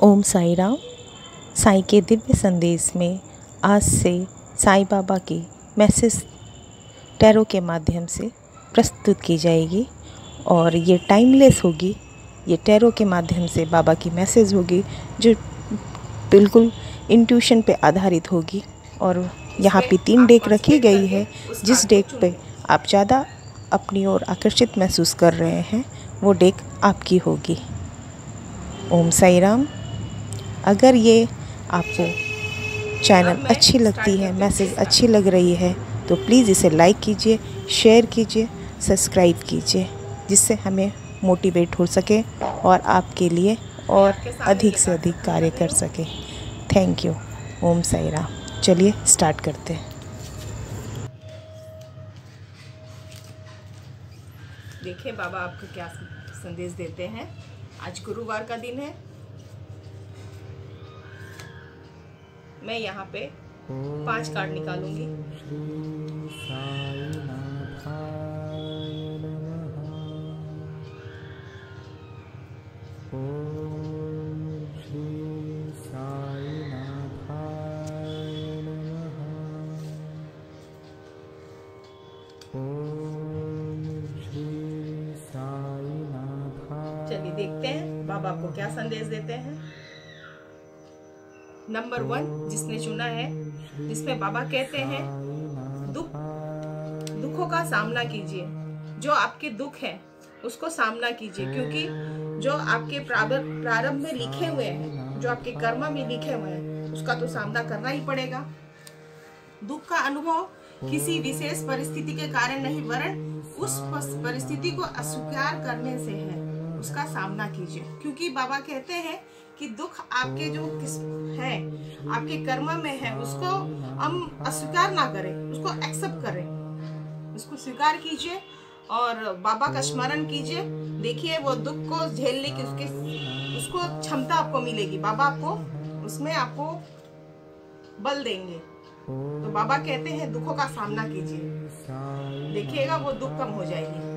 ओम साई राम। साईं के दिव्य संदेश में आज से साईं बाबा की मैसेज टैरो के माध्यम से प्रस्तुत की जाएगी और ये टाइमलेस होगी। ये टैरो के माध्यम से बाबा की मैसेज होगी जो बिल्कुल इंट्यूशन पे आधारित होगी। और यहाँ पे 3 डेक रखी गई है। जिस डेक पे आप ज़्यादा अपनी ओर आकर्षित महसूस कर रहे हैं वो डेक आपकी होगी। ओम साई राम। अगर ये आपको चैनल अच्छी लगती है, मैसेज अच्छी लग रही है तो प्लीज़ इसे लाइक कीजिए, शेयर कीजिए, सब्सक्राइब कीजिए, जिससे हमें मोटिवेट हो सके और आपके लिए और अधिक से अधिक कार्य कर सके। Thank you. ओम साई राम। चलिए स्टार्ट करते हैं। देखिए बाबा आपको क्या संदेश देते हैं। आज गुरुवार का दिन है। मैं यहाँ पे 5 कार्ड निकालूंगी। चलिए देखते हैं बाबा आपको क्या संदेश देते हैं। नंबर 1 जिसने चुना है, जिसमें बाबा कहते हैं दुखों का सामना कीजिए। जो आपके दुख है उसको सामना कीजिए, क्योंकि जो आपके प्रारंभ में लिखे हुए हैं, जो आपके कर्म में लिखे हुए हैं, उसका तो सामना करना ही पड़ेगा। दुख का अनुभव किसी विशेष परिस्थिति के कारण नहीं, वरन उस परिस्थिति को अस्वीकार करने से है। उसका सामना कीजिए, क्योंकि बाबा कहते हैं कि दुख आपके जो है, आपके कर्म में है, उसको हम अस्वीकार ना करें, उसको एक्सेप्ट करें, उसको स्वीकार कीजिए और बाबा का स्मरण कीजिए। देखिए वो दुख को झेलने की उसको क्षमता आपको मिलेगी। बाबा आपको उसमें आपको बल देंगे। तो बाबा कहते हैं दुखों का सामना कीजिए, देखिएगा वो दुख कम हो जाएगी।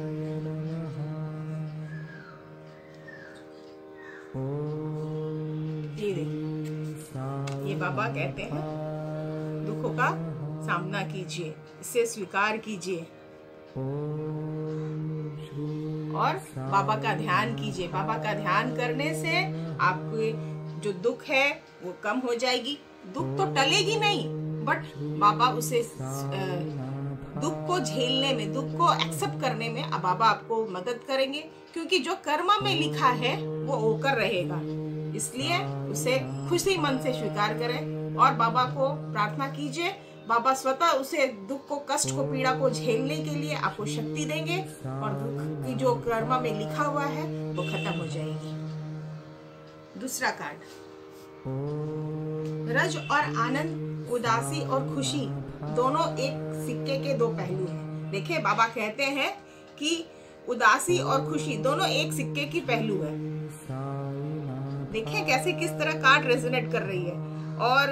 ये बाबा कहते हैं दुखों का सामना कीजिए, इसे स्वीकार कीजिए और बाबा का ध्यान कीजिए। बाबा का ध्यान करने से आपके जो दुख है वो कम हो जाएगी। दुख तो टलेगी नहीं, बट बाबा उसे दुख को झेलने में, दुख को एक्सेप्ट करने में बाबा आपको मदद करेंगे, क्योंकि जो कर्म में लिखा है वो होकर रहेगा। इसलिए उसे खुशी मन से स्वीकार करें और बाबा को प्रार्थना कीजिए। बाबा स्वतः उसे दुख को, कष्ट को, पीड़ा को झेलने के लिए आपको शक्ति देंगे और दुख की जो कर्म में लिखा हुआ है वो खत्म हो जाएगी। दूसरा कार्ड, रज और आनंद, उदासी और खुशी दोनों एक सिक्के के 2 पहलू हैं। देखिए बाबा कहते हैं कि उदासी और खुशी दोनों एक सिक्के की पहलू है। देखिए कैसे किस तरह कार्ड रेजोनेट कर रही है। और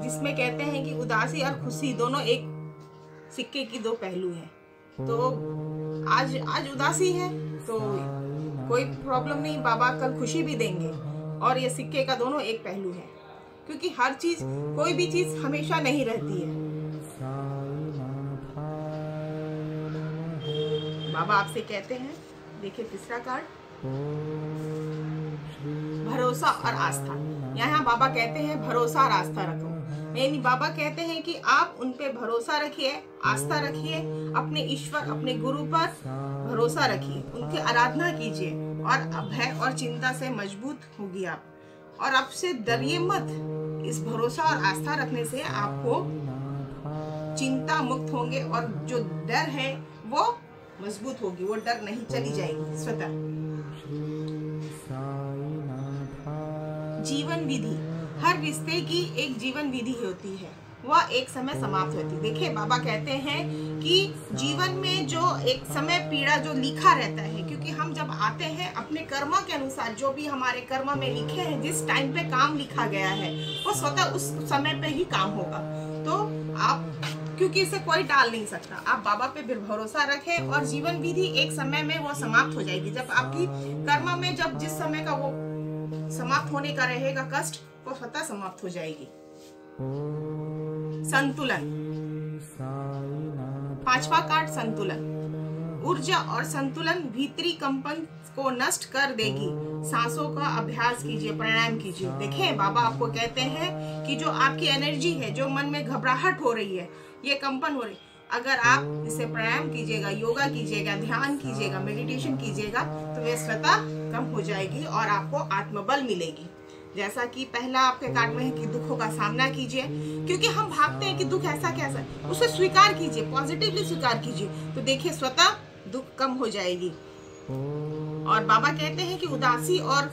जिसमें कहते हैं कि उदासी और खुशी दोनों एक सिक्के की 2 पहलू हैं। तो आज उदासी है तो कोई प्रॉब्लम नहीं, बाबा कल खुशी भी देंगे। और ये सिक्के का दोनों एक पहलू है, क्योंकि हर चीज, कोई भी चीज हमेशा नहीं रहती है। बाबा आपसे कहते हैं, देखिए तीसरा कार्ड, भरोसा और आस्था। यहाँ बाबा कहते हैं भरोसा और आस्था रखो। यानी बाबा कहते हैं कि आप उन पे भरोसा रखिए, आस्था रखिए, अपने ईश्वर, अपने गुरु पर भरोसा रखिए, उनकी आराधना कीजिए और भय और चिंता से मजबूत होगी आप। और आपसे डरिए मत। इस भरोसा और आस्था रखने से आपको चिंता मुक्त होंगे और जो डर है वो मजबूत होगी, वो डर नहीं, चली जाएगी स्वतः। जीवन विधि, हर रिश्ते की एक जीवन विधि होती है, वह एक समय समाप्त होती है। देखिए बाबा कहते हैं कि जीवन में जो एक समय पीड़ा जो लिखा रहता है, क्योंकि हम जब आते हैं अपने कर्म के अनुसार, जो भी हमारे कर्म में लिखे हैं, जिस टाइम पे काम लिखा गया है वो स्वतः उस समय पे ही काम होगा। तो आप क्योंकि इसे कोई टाल नहीं सकता। आप बाबा पे भी भरोसा रखें और जीवन विधि एक समय में वो समाप्त हो जाएगी। जब आपकी कर्म में जब जिस समय का वो समाप्त होने का रहेगा कष्ट, वो स्वतः समाप्त हो जाएगी। संतुलन, 5वां कार्ड संतुलन। ऊर्जा और संतुलन भीतरी कंपन को नष्ट कर देगी। सांसों का अभ्यास कीजिए, प्राणायाम कीजिए। देखें, बाबा आपको कहते हैं कि जो आपकी एनर्जी है, जो मन में घबराहट हो रही है, ये कंपन हो रही, अगर आप इसे प्राणायाम कीजिएगा, योगा कीजिएगा, ध्यान कीजिएगा, मेडिटेशन कीजिएगा, तो वे स्वतः कम हो जाएगी और आपको आत्मबल मिलेगी। जैसा कि पहला आपके कार्ड में है कि दुखों का सामना कीजिए, क्योंकि हम भागते हैं कि दुख ऐसा कैसा, उसे स्वीकार कीजिए, पॉजिटिवली स्वीकार कीजिए, तो देखिए स्वतः दुख कम हो जाएगी। और बाबा कहते हैं कि उदासी और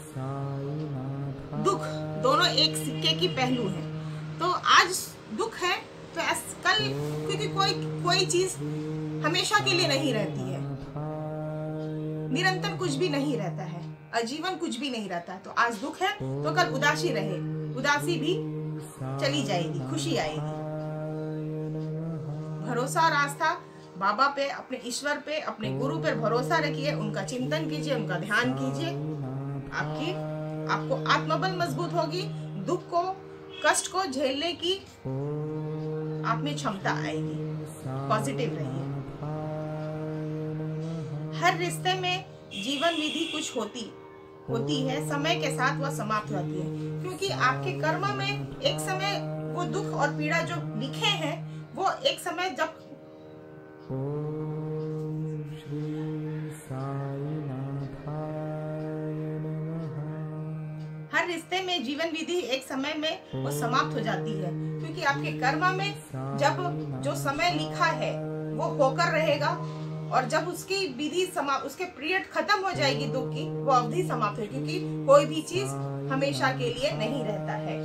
दुख दोनों एक सिक्के की पहलू हैं। तो आज दुख है तो कल, क्योंकि कोई चीज हमेशा के लिए नहीं रहती है, निरंतर कुछ भी नहीं रहता है, आजीवन कुछ भी नहीं रहता है। तो आज दुख है तो कल उदासी रहे, उदासी भी चली जाएगी, खुशी आएगी। भरोसा और आस्था बाबा पे, अपने ईश्वर पे, अपने गुरु पे भरोसा रखिए, उनका चिंतन कीजिए, उनका ध्यान कीजिए। आपको आत्मबल मजबूत होगी, दुख को, कष्ट को झेलने की आप में क्षमता आएगी। पॉजिटिव रहिए। हर रिश्ते में जीवन विधि कुछ होती है, समय के साथ वह समाप्त होती है, क्योंकि आपके कर्म में एक समय वो दुख और पीड़ा जो लिखे हैं, वो एक समय जब हर रिश्ते में जीवन विधि एक समय में वो समाप्त हो जाती है, क्योंकि आपके कर्म में जब जो समय लिखा है वो होकर रहेगा, और जब उसकी विधि उसके पीरियड खत्म हो जाएगी, दुख की वो अवधि समाप्त हो, क्योंकि कोई भी चीज हमेशा के लिए नहीं रहता है।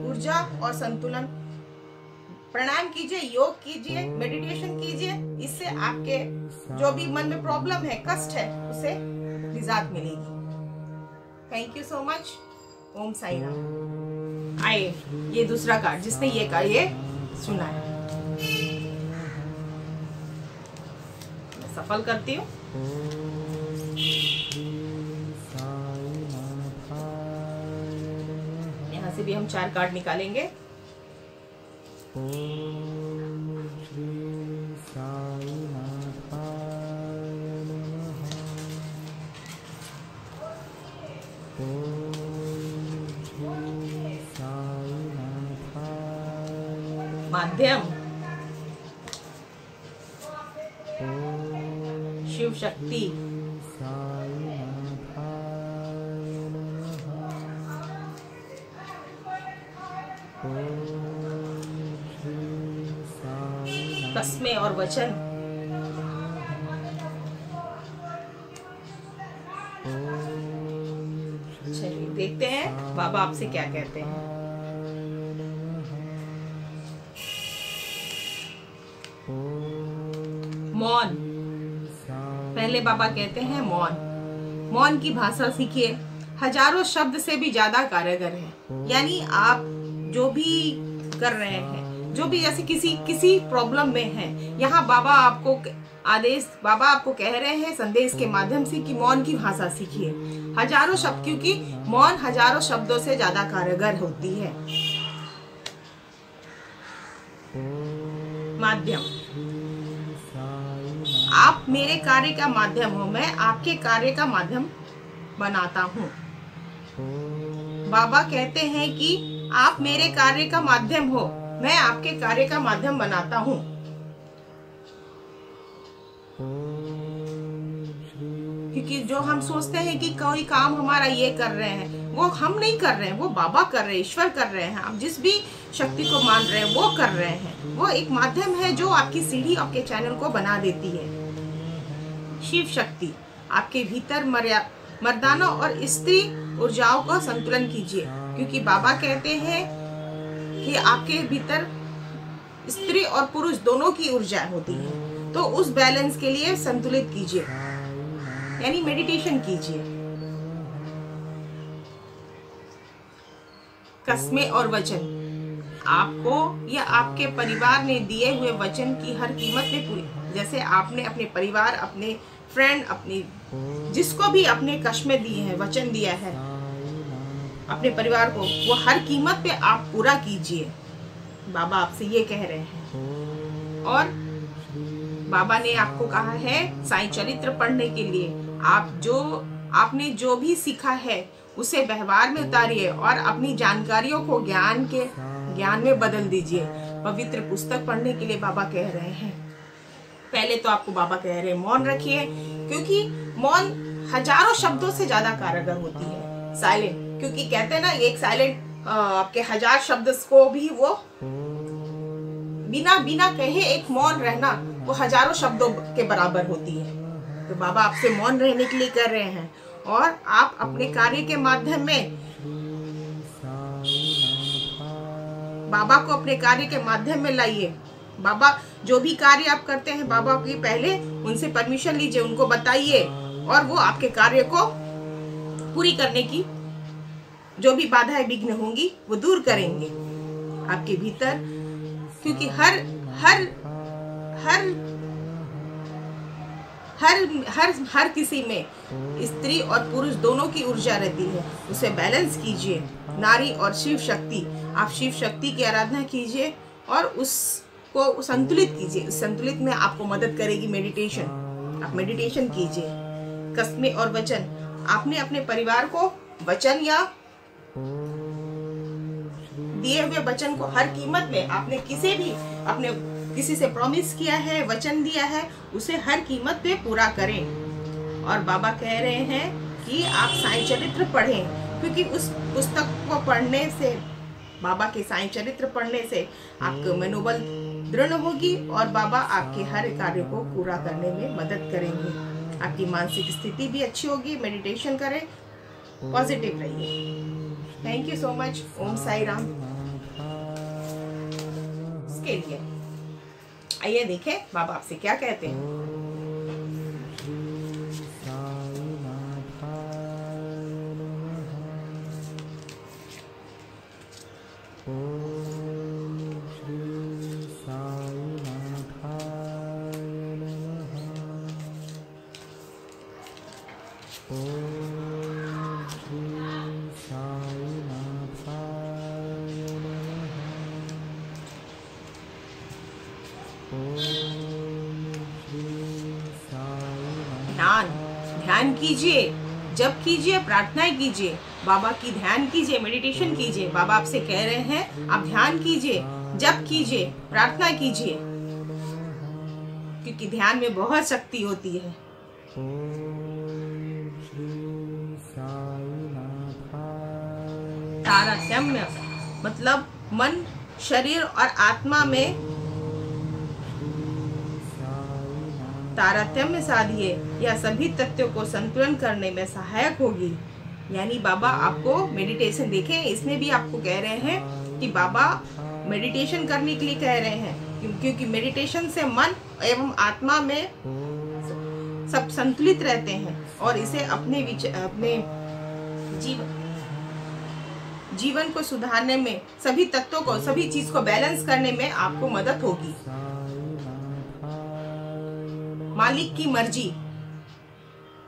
ऊर्जा और संतुलन, प्राणायाम कीजिए, योग कीजिए, मेडिटेशन कीजिए, इससे आपके जो भी मन में प्रॉब्लम है, कष्ट है, उसे निजात मिलेगी। Thank you so much. Om Sai Ram. आइए, ये दूसरा कार्ड जिसने ये सुना है, मैं सफल करती हूँ। यहाँ से भी हम 4 कार्ड निकालेंगे। माध्यम, शिव शक्ति, कस्में और वचन, चलिए देखते हैं बाबा आपसे क्या कहते हैं। मौन, पहले बाबा कहते हैं मौन की भाषा सीखिए, हजारों शब्द से भी ज्यादा कारगर है। यानी आप जो भी कर रहे हैं, जो भी जैसे किसी प्रॉब्लम में है, यहाँ बाबा आपको कह रहे हैं संदेश के माध्यम से कि मौन की भाषा सीखिए। हजारों शब्द, क्योंकि मौन हजारों शब्दों से ज्यादा कारगर होती है। माध्यम, आप मेरे कार्य का माध्यम हो, मैं आपके कार्य का माध्यम बनाता हूँ। बाबा कहते हैं कि आप मेरे कार्य का माध्यम हो, मैं आपके कार्य का माध्यम बनाता हूँ। क्योंकि जो हम सोचते हैं कि कोई काम हमारा ये कर रहे हैं, वो हम नहीं कर रहे हैं, वो बाबा कर रहे हैं, ईश्वर कर रहे हैं। आप जिस भी शक्ति को मान रहे हैं वो कर रहे हैं। वो एक माध्यम है जो आपकी सीढ़ी, आपके चैनल को बना देती है। शिव शक्ति, आपके भीतर मर्दाना और स्त्री ऊर्जाओं का संतुलन कीजिए, क्योंकि बाबा कहते हैं कि आपके भीतर स्त्री और पुरुष दोनों की ऊर्जा होती है, तो उस बैलेंस के लिए संतुलित कीजिए, यानी मेडिटेशन कीजिए। कस्में और वचन, आपको या आपके परिवार ने दिए हुए वचन की हर कीमत पे पूरी, जैसे आपने अपने परिवार, अपने फ्रेंड, अपनी जिसको भी अपने कश्में दिए हैं, वचन दिया है अपने परिवार को, वो हर कीमत पे आप पूरा कीजिए। बाबा आपसे ये कह रहे हैं। और बाबा ने आपको कहा है साईं चरित्र पढ़ने के लिए, आपने जो भी सीखा है उसे व्यवहार में उतारिए और अपनी जानकारियों को ज्ञान में बदल दीजिए। पवित्र पुस्तक पढ़ने के लिए बाबा कह रहे हैं। पहले तो आपको बाबा कह रहे हैं मौन रखिए, क्योंकि मौन हजारों शब्दों से ज्यादा कारगर होती है। साइलेंट, क्योंकि कहते हैं ना, एक साइलेंट आपके 1000 शब्द को भी वो बिना कहे एक मौन रहना वो हजारों शब्दों के बराबर होती है। तो बाबा आपसे मौन रहने के लिए कर रहे हैं और आप अपने कार्य के माध्यम में बाबा को अपने कार्य के माध्यम में लाइए। बाबा जो भी कार्य आप करते हैं, बाबा की पहले उनसे परमिशन लीजिए, उनको बताइए और वो आपके कार्य को पूरी करने की जो भी बाधाएं विघ्न होंगी वो दूर करेंगे आपके भीतर। क्योंकि हर किसी में स्त्री और पुरुष दोनों की ऊर्जा रहती है, उसे बैलेंस कीजिए। नारी और शिव शक्ति, आप शिव शक्ति की आराधना कीजिए और उसको संतुलित कीजिए। उस संतुलित में आपको मदद करेगी मेडिटेशन। आप मेडिटेशन कीजिए। कस्में और वचन, आपने अपने परिवार को वचन या दिए हुए वचन को हर कीमत में, आपने किसी से प्रॉमिस किया है, वचन दिया है, उसे हर कीमत पे पूरा करें। और बाबा कह रहे हैं कि आप साईं चरित्र पढ़ें, क्योंकि उस पुस्तक को पढ़ने से, बाबा के साईं चरित्र पढ़ने से आपका मनोबल दृढ़ होगी और बाबा आपके हर कार्य को पूरा करने में मदद करेंगे। आपकी मानसिक स्थिति भी अच्छी होगी। मेडिटेशन करें, पॉजिटिव रहिए। Thank you so much. Om Sai Ram. इसके लिए आइए देखें बाबा आपसे क्या कहते हैं। ध्यान कीजिए, जप कीजिए, प्रार्थनाएं कीजिए, बाबा की ध्यान कीजिए, मेडिटेशन कीजिए। बाबा आपसे कह रहे हैं आप ध्यान कीजिए, जप कीजिए, प्रार्थना कीजिए, क्योंकि ध्यान में बहुत शक्ति होती है। तारतम्य मतलब मन, शरीर और आत्मा में तारतम्य साधिए, यह सभी तत्वों को संतुलन करने में सहायक होगी। यानी बाबा आपको मेडिटेशन, देखें इसमें भी आपको कह रहे हैं कि बाबा मेडिटेशन करने के लिए कह रहे हैं, क्योंकि मेडिटेशन से मन एवं आत्मा में सब संतुलित रहते हैं और इसे अपने जीवन को सुधारने में, सभी तत्वों को, सभी चीज को बैलेंस करने में आपको मदद होगी। मालिक की मर्जी,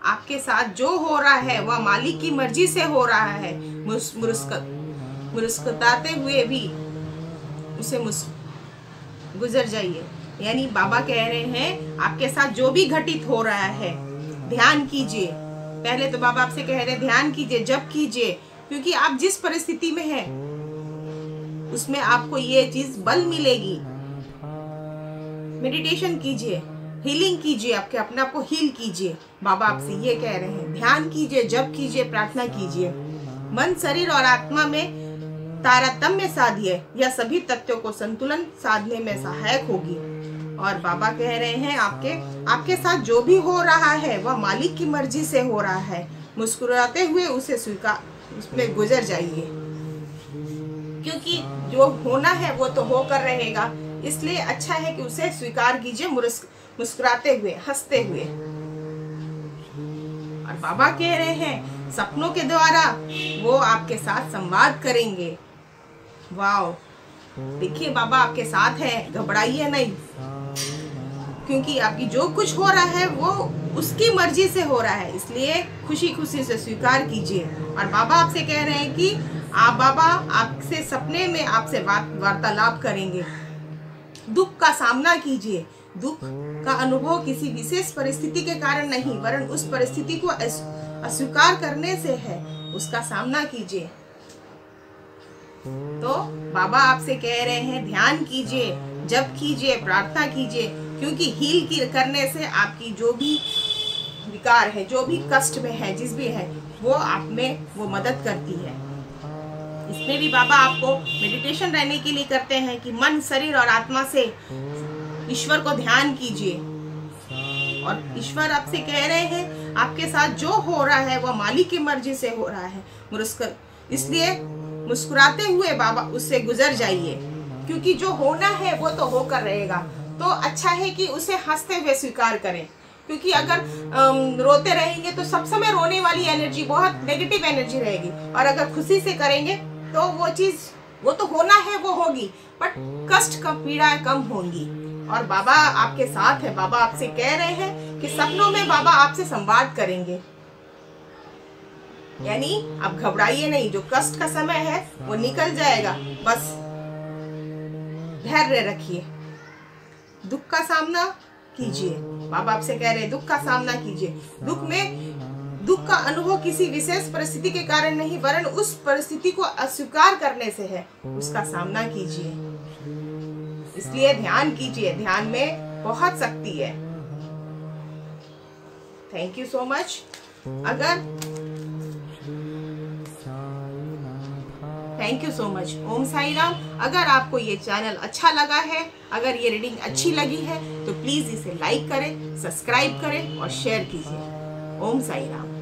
आपके साथ जो हो रहा है वह मालिक की मर्जी से हो रहा है। मुस्कुराते हुए भी उसे गुजर जाइए। यानी बाबा कह रहे हैं आपके साथ जो भी घटित हो रहा है ध्यान कीजिए। पहले तो बाबा आपसे कह रहे हैं ध्यान कीजिए, जप कीजिए, क्योंकि आप जिस परिस्थिति में हैं उसमें आपको ये चीज बल मिलेगी। मेडिटेशन कीजिए, हीलिंग कीजिए, आपके अपने आप को हील कीजिए। बाबा आपसे ये कह रहे हैं ध्यान कीजिए, जप कीजिए, प्रार्थना कीजिए। मन, शरीर और आत्मा में तारतम्य साधिए, यह सभी तत्वों को संतुलन साधने में सहायक होगी। और बाबा कह रहे हैं आपके साथ जो भी हो रहा है वह मालिक की मर्जी से हो रहा है। मुस्कुराते हुए उसे उसमें गुजर जाइए, क्योंकि जो होना है वो तो होकर रहेगा, इसलिए अच्छा है कि उसे स्वीकार कीजिए, मुस्कुराते हुए, हंसते हुए। और बाबा कह रहे हैं सपनों के द्वारा वो आपके साथ संवाद करेंगे। वाओ, देखिए बाबा आपके साथ है, घबराइए नहीं, क्योंकि आपकी जो कुछ हो रहा है वो उसकी मर्जी से हो रहा है, इसलिए खुशी खुशी से स्वीकार कीजिए। और बाबा आपसे कह रहे हैं कि बाबा आपसे सपने में आपसे वार्तालाप करेंगे। दुख का सामना कीजिए। दुख का अनुभव किसी विशेष परिस्थिति के कारण नहीं, वरन उस परिस्थिति को अस्वीकार करने से है, उसका सामना कीजिए। तो बाबा आपसे कह रहे हैं ध्यान कीजिए, जप कीजिए, प्रार्थना कीजिए, क्योंकि हील करने से आपकी जो भी विकार है, जो भी कष्ट में है, जिस भी है, वो आप में वो मदद करती है। इसमें भी बाबा आपको मेडिटेशन रहने के लिए करते हैं कि मन, शरीर और आत्मा से ईश्वर को ध्यान कीजिए। और ईश्वर आपसे कह रहे हैं आपके साथ जो हो रहा है वह मालिक की मर्जी से हो रहा है, इसलिए मुस्कुराते हुए बाबा उससे गुजर जाइए, क्योंकि जो होना है वो तो होकर रहेगा। तो अच्छा है कि उसे हंसते हुए स्वीकार करें, क्योंकि अगर रोते रहेंगे तो सब समय रोने वाली एनर्जी बहुत नेगेटिव एनर्जी रहेगी, और अगर खुशी से करेंगे तो वो चीज, वो तो होना है वो होगी, बट कष्ट का पीड़ा कम होंगी। और बाबा आपके साथ है। बाबा आपसे कह रहे हैं कि सपनों में बाबा आपसे संवाद करेंगे, यानी आप घबराइए नहीं, जो कष्ट का समय है वो निकल जाएगा, बस धैर्य रखिए, दुख का सामना कीजिए। बाबा आपसे कह रहे हैं दुख का सामना कीजिए। दुख का अनुभव किसी विशेष परिस्थिति के कारण नहीं, वरन उस परिस्थिति को अस्वीकार करने से है, उसका सामना कीजिए। इसलिए ध्यान कीजिए, ध्यान में बहुत शक्ति है। Thank you so much. Thank you so much. Om Sai Ram. अगर आपको ये चैनल अच्छा लगा है, अगर ये रीडिंग अच्छी लगी है, तो प्लीज इसे लाइक करें, सब्सक्राइब करें और शेयर कीजिए। ओम साई राम।